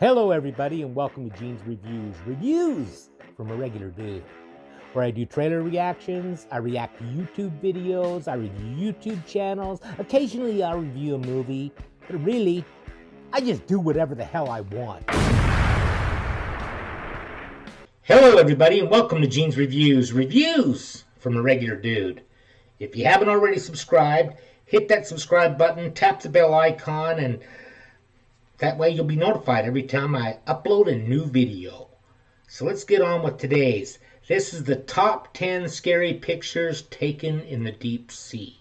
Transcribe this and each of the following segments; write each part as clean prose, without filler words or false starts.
Hello everybody and welcome to Gene's Reviews from a regular dude, where I do trailer reactions, I react to YouTube videos, I review YouTube channels, occasionally I'll review a movie, but really, I just do whatever the hell I want. Hello everybody and welcome to Gene's Reviews from a regular dude. If you haven't already subscribed, hit that subscribe button, tap the bell icon, and that way you'll be notified every time I upload a new video. So let's get on with today's. This is the top 10 scary pictures taken in the deep sea.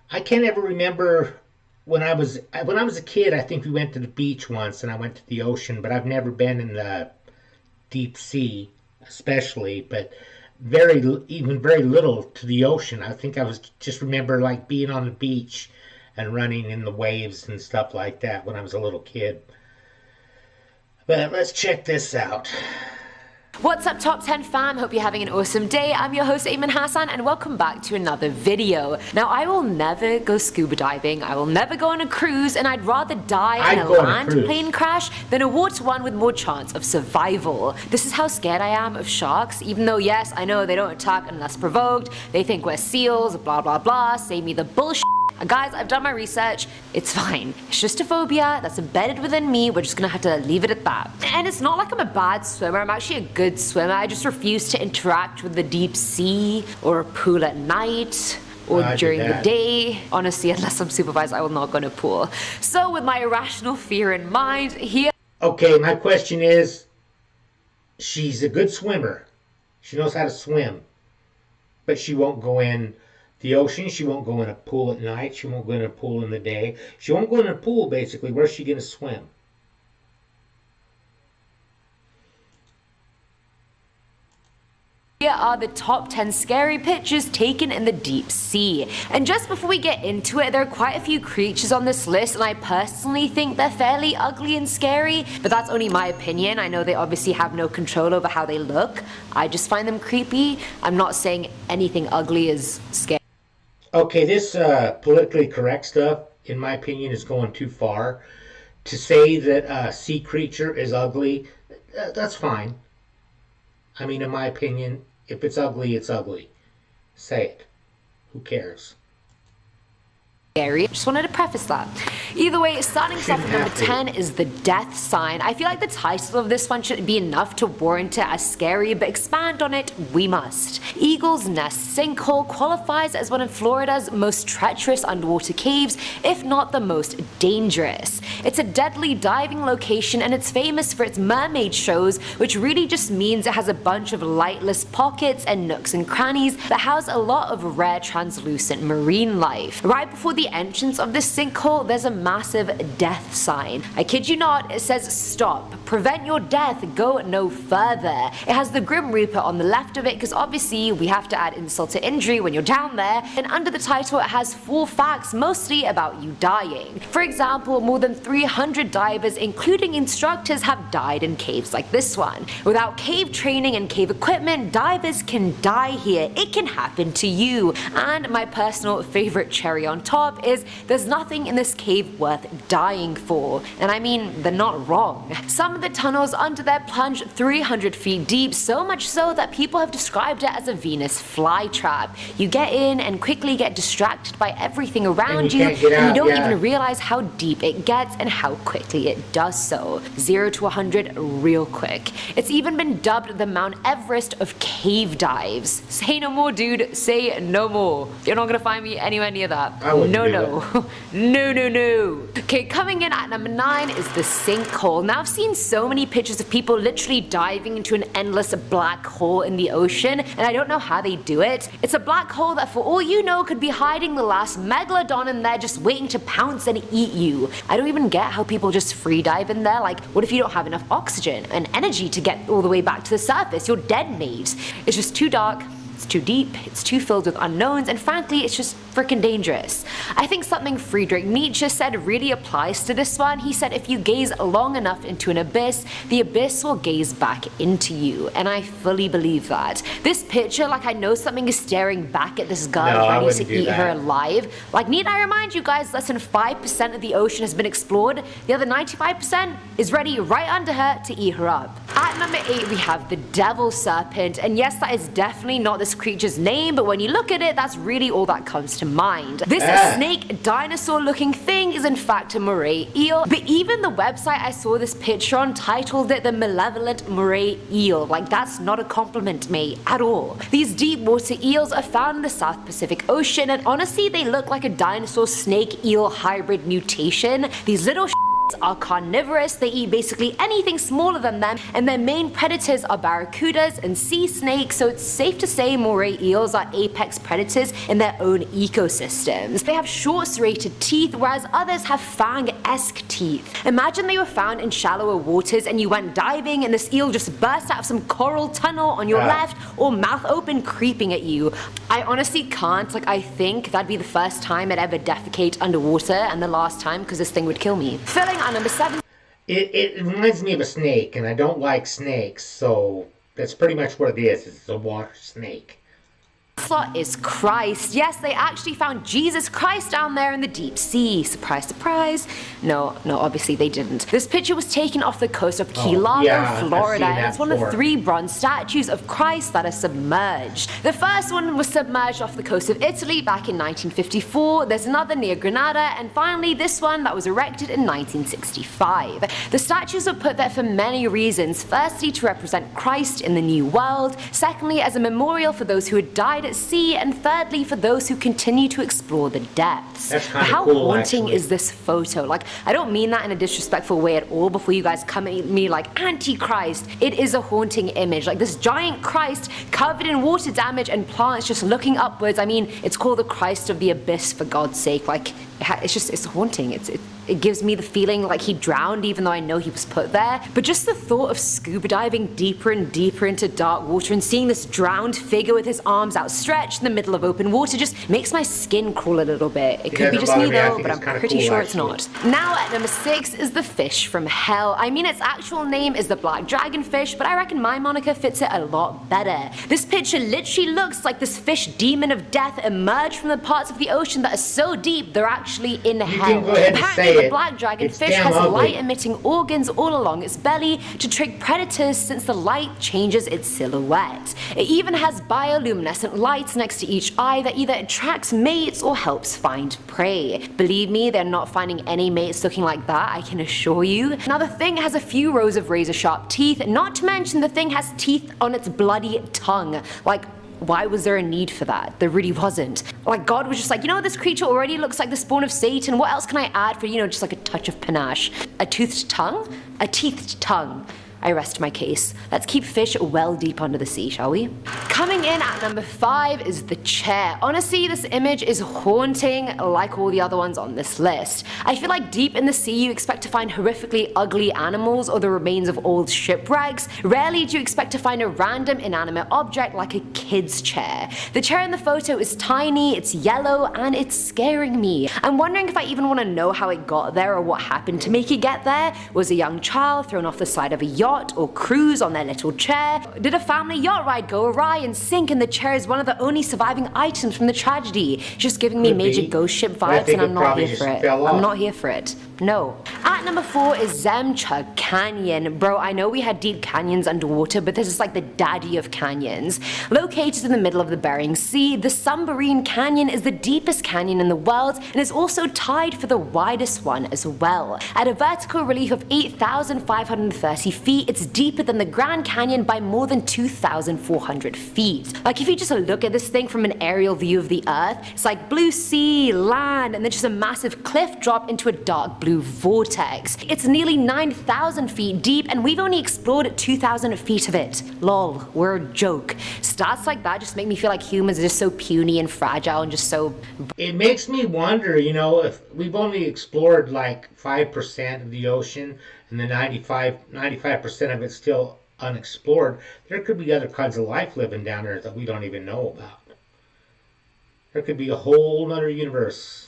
I can't ever remember when I was a kid. I think we went to the beach once and I went to the ocean, but I've never been in the deep sea, especially, but very little to the ocean. I think I was just remember like being on the beach and running in the waves and stuff like that when I was a little kid. But let's check this out. What's up, Top 10 fam? Hope you're having an awesome day. I'm your host Ayman Hassan and welcome back to another video. Now, I will never go scuba diving, I will never go on a cruise, and I'd rather die in a land plane crash than a water one with more chance of survival. This is how scared I am of sharks, even though yes, I know they don't attack unless provoked, they think we're seals, blah blah blah, say me the bullshit. Guys, I've done my research, it's fine. It's just a phobia that's embedded within me, we're just gonna have to leave it at that. And it's not like I'm a bad swimmer, I'm actually a good swimmer, I just refuse to interact with the deep sea, or a pool at night, or during the day. Honestly, unless I'm supervised, I will not go in a pool. So with my irrational fear in mind, here... Okay, my question is, she's a good swimmer. She knows how to swim, but she won't go in the ocean, she won't go in a pool at night, she won't go in a pool in the day. She won't go in a pool, basically. Where's she going to swim? Here are the top 10 scary pictures taken in the deep sea. And just before we get into it, there are quite a few creatures on this list and I personally think they're fairly ugly and scary, but that's only my opinion. I know they obviously have no control over how they look. I just find them creepy. I'm not saying anything ugly is scary. Okay, this politically correct stuff, in my opinion, is going too far. To say that a sea creature is ugly, that's fine. I mean, in my opinion, if it's ugly, it's ugly. Say it. Who cares? Scary. Just wanted to preface that. Either way, starting off at number 10 is the death sign. I feel like the title of this one should be enough to warrant it as scary, but expand on it we must. Eagle's Nest Sinkhole qualifies as one of Florida's most treacherous underwater caves, if not the most dangerous. It's a deadly diving location and it's famous for its mermaid shows, which really just means it has a bunch of lightless pockets and nooks and crannies that house a lot of rare translucent marine life. Right before the entrance of this sinkhole, there's a massive death sign. I kid you not, it says stop, prevent your death, go no further. It has the Grim Reaper on the left of it because obviously we have to add insult to injury when you're down there, and under the title it has 4 facts mostly about you dying. For example, more than 300 divers including instructors have died in caves like this one. Without cave training and cave equipment, divers can die here. It can happen to you. And my personal favorite cherry on top is there's nothing in this cave worth dying for. And I mean, they're not wrong. Some of the tunnels under there plunge 300 feet deep, so much so that people have described it as a Venus flytrap. You get in and quickly get distracted by everything around you, and you don't even realize how deep it gets and how quickly it does so. 0 to 100 real quick. It's even been dubbed the Mount Everest of cave dives. Say no more, dude. Say no more. You're not gonna find me anywhere near that. No. Okay, coming in at number 9 is the sinkhole. Now, I've seen so many pictures of people literally diving into an endless black hole in the ocean, and I don't know how they do it. It's a black hole that for all you know could be hiding the last megalodon in there just waiting to pounce and eat you. I don't even get how people just free dive in there. Like, what if you don't have enough oxygen and energy to get all the way back to the surface? You're dead, mate. It's just too dark. It's too deep, it's too filled with unknowns, and frankly, it's just freaking dangerous. I think something Friedrich Nietzsche said really applies to this one. He said if you gaze long enough into an abyss, the abyss will gaze back into you. And I fully believe that. This picture, like I know something is staring back at this girl ready to eat her alive. Like, need I remind you guys, less than 5% of the ocean has been explored. The other 95% is ready right under her to eat her up. At number 8 we have the devil serpent, and yes, that is definitely not this creature's name, but when you look at it, that's really all that comes to mind. This snake dinosaur looking thing is in fact a moray eel, but even the website I saw this picture on titled it the malevolent moray eel. Like, that's not a compliment, mate, at all. These deep water eels are found in the South Pacific Ocean, and honestly they look like a dinosaur snake eel hybrid mutation. These little are carnivorous. They eat basically anything smaller than them, and their main predators are barracudas and sea snakes, so it's safe to say moray eels are apex predators in their own ecosystems. They have short serrated teeth, whereas others have fang-esque teeth. Imagine they were found in shallower waters and you went diving and this eel just burst out of some coral tunnel on your left, or mouth open creeping at you. I honestly can't, like, I think that'd be the first time I'd ever defecate underwater and the last time, because this thing would kill me. Filling at number 7. It reminds me of a snake, and I don't like snakes, so that's pretty much what it is. It's a water snake. Slot is Christ. Yes, they actually found Jesus Christ down there in the deep sea. Surprise, surprise. No, obviously they didn't. This picture was taken off the coast of Key Largo, Florida, and it's one of 3 bronze statues of Christ that are submerged. The first one was submerged off the coast of Italy back in 1954, there's another near Grenada, and finally this one that was erected in 1965. The statues were put there for many reasons. Firstly, to represent Christ in the New World, secondly, as a memorial for those who had died at sea, and thirdly for those who continue to explore the depths. That's kind of How cool, haunting actually. is this photo? Like, I don't mean that in a disrespectful way at all before you guys come at me like Antichrist. It is a haunting image. Like, this giant Christ covered in water damage and plants just looking upwards. I mean, it's called the Christ of the Abyss, for God's sake. Like, it's haunting. It gives me the feeling like he drowned even though I know he was put there. But just the thought of scuba diving deeper and deeper into dark water and seeing this drowned figure with his arms outstretched in the middle of open water just makes my skin crawl a little bit. It could be just me though, but I'm pretty sure it's not. Now at number 6 is the fish from hell. I mean, its actual name is the black dragonfish, but I reckon my moniker fits it a lot better. This picture literally looks like this fish demon of death emerged from the parts of the ocean that are so deep they're actually in hell. Apparently the black dragonfish has light-emitting organs all along its belly to trick predators since the light changes its silhouette. It even has bioluminescent lights next to each eye that either attracts mates or helps find prey. Believe me, they're not finding any mates looking like that, I can assure you. Now the thing has a few rows of razor-sharp teeth, not to mention the thing has teeth on its bloody tongue. Like, why was there a need for that? There really wasn't. Like, God was just like, you know, this creature already looks like the spawn of Satan. What else can I add for, you know, just like a touch of panache? A toothed tongue? A teethed tongue. I rest my case. Let's keep fish well deep under the sea, shall we? Coming in at number 5 is the chair. Honestly, this image is haunting like all the other ones on this list. I feel like deep in the sea you expect to find horrifically ugly animals or the remains of old shipwrecks. Rarely do you expect to find a random inanimate object like a kid's chair. The chair in the photo is tiny, it's yellow, and it's scaring me. I'm wondering if I even want to know how it got there or what happened to make it get there. Was a young child thrown off the side of a yacht or cruise on their little chair? Did a family yacht ride go awry and sink and the chair is one of the only surviving items from the tragedy? Just giving me major ghost ship vibes, and I'm not here for it. I'm not here for it. No. At number 4 is Zemchug Canyon. Bro, I know we had deep canyons underwater, but this is like the daddy of canyons. Located in the middle of the Bering Sea, the Submarine Canyon is the deepest canyon in the world and is also tied for the widest one as well. At a vertical relief of 8,530 feet, it's deeper than the Grand Canyon by more than 2,400 feet. Like, if you just look at this thing from an aerial view of the Earth, it's like blue sea, land, and then just a massive cliff drop into a dark blue vortex. It's nearly 9,000 feet deep and we've only explored 2,000 feet of it. Lol, we're a joke. Stats like that just make me feel like humans are just so puny and fragile and just so... It makes me wonder, you know, if we've only explored like 5% of the ocean and the 95% of it's still unexplored, there could be other kinds of life living down there that we don't even know about. There could be a whole nother universe.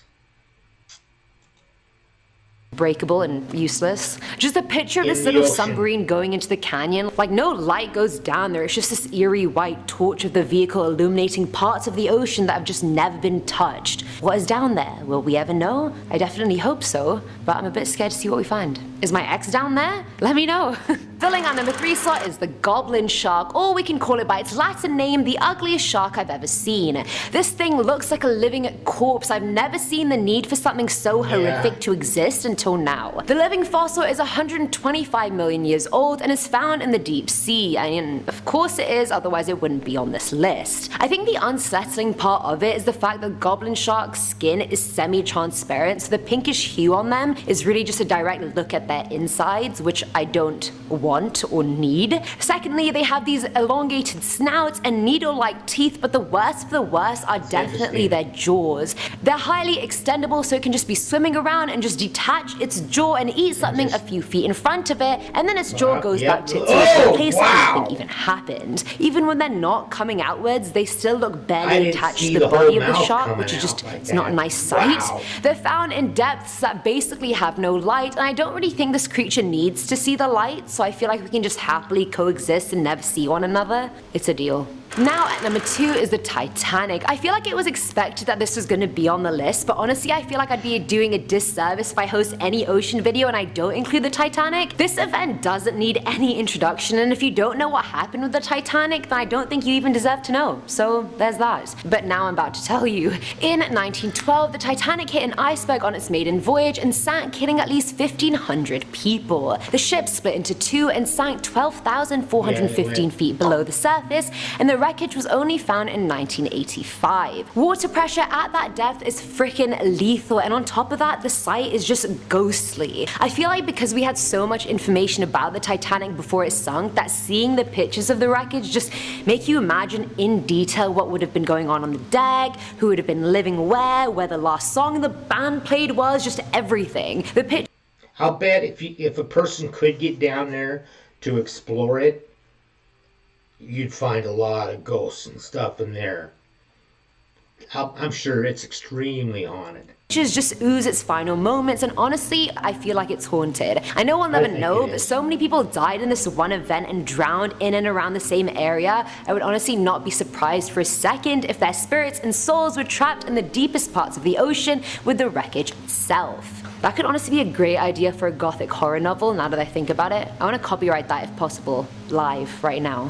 Breakable and useless. Just a picture of In this the little ocean. submarine going into the canyon. Like, no light goes down there. It's just this eerie white torch of the vehicle illuminating parts of the ocean that have just never been touched. What is down there? Will we ever know? I definitely hope so, but I'm a bit scared to see what we find. Is my ex down there? Let me know. Filling our number 3 slot is the Goblin Shark, or we can call it by its Latin name, the ugliest shark I've ever seen. This thing looks like a living corpse. I've never seen the need for something so horrific to exist until now. The living fossil is 125 million years old and is found in the deep sea. I mean, of course it is, otherwise it wouldn't be on this list. I think the unsettling part of it is the fact that Goblin Shark's skin is semi-transparent, so the pinkish hue on them is really just a direct look at their insides, which I don't want or need. Secondly, they have these elongated snouts and needle-like teeth, but the worst of the worst are definitely their jaws. They're highly extendable, so it can just be swimming around and just detach its jaw and eat something a few feet in front of it, and then its jaw goes back to its original place like nothing even happened. Even when they're not coming outwards, they still look barely attached to the body of the shark, which is just, it's not a nice sight. They're found in depths that basically have no light, and I don't really think this creature needs to see the light, so I feel like we can just happily coexist and never see one another. It's a deal. Now at number 2 is the Titanic. I feel like it was expected that this was going to be on the list, but honestly I feel like I'd be doing a disservice if I host any ocean video and I don't include the Titanic. This event doesn't need any introduction, and if you don't know what happened with the Titanic, then I don't think you even deserve to know. So there's that. But now I'm about to tell you. In 1912, the Titanic hit an iceberg on its maiden voyage and sank, killing at least 1,500 people. The ship split into two and sank 12,415 feet below the surface, and the wreckage was only found in 1985. Water pressure at that depth is freaking lethal, and on top of that, the site is just ghostly. I feel like because we had so much information about the Titanic before it sunk, that seeing the pictures of the wreckage just make you imagine in detail what would have been going on the deck, who would have been living where the last song the band played was, just everything. The picture. I'll bet if a person could get down there to explore it, you'd find a lot of ghosts and stuff in there. I'm sure it's extremely haunted. Just ooze its final moments, and honestly, I feel like it's haunted. I know we'll never know, but so many people died in this one event and drowned in and around the same area. I would honestly not be surprised for a second if their spirits and souls were trapped in the deepest parts of the ocean with the wreckage itself. That could honestly be a great idea for a gothic horror novel, now that I think about it. I want to copyright that if possible, live, right now.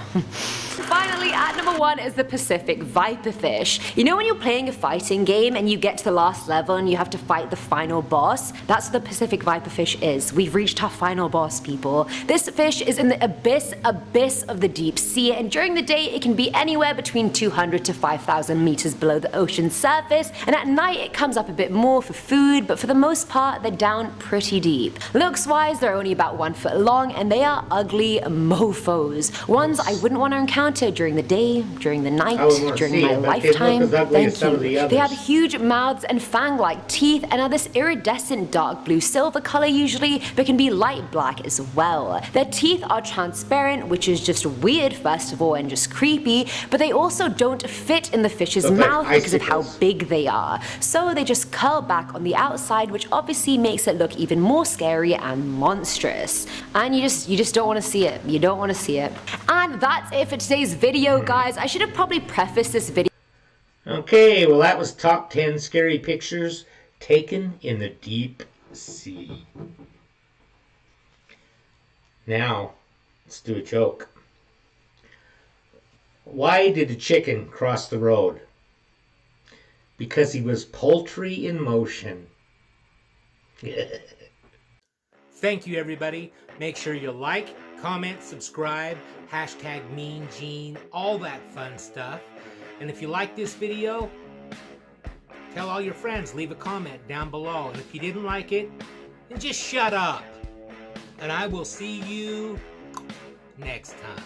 Finally, at number 1 is the Pacific Viperfish. You know when you're playing a fighting game and you get to the last level and you have to fight the final boss? That's what the Pacific Viperfish is. We've reached our final boss, people. This fish is in the abyss of the deep sea, and during the day it can be anywhere between 200 to 5,000 meters below the ocean's surface, and at night it comes up a bit more for food, but for the most part they're down pretty deep. Looks wise, they're only about 1 foot long, and they are ugly mofos. Ones I wouldn't want to encounter during the day, during the night, during my lifetime. Thank you. They have huge mouths and fang-like teeth and are this iridescent dark blue silver color usually, but can be light black as well. Their teeth are transparent, which is just weird first of all and just creepy, but they also don't fit in the fish's mouth because of how big they are. So they just curl back on the outside, which obviously makes it look even more scary and monstrous. And you just don't want to see it. You don't want to see it. And that's it for today's video, guys. I should have probably prefaced this video. Okay, well that was top 10 scary pictures taken in the deep sea. Now, let's do a joke. Why did a chicken cross the road? Because he was poultry in motion. Thank you, everybody. Make sure you like, comment, subscribe, hashtag Mean Gene, all that fun stuff. And if you like this video, tell all your friends, leave a comment down below. And if you didn't like it, then just shut up. And I will see you next time.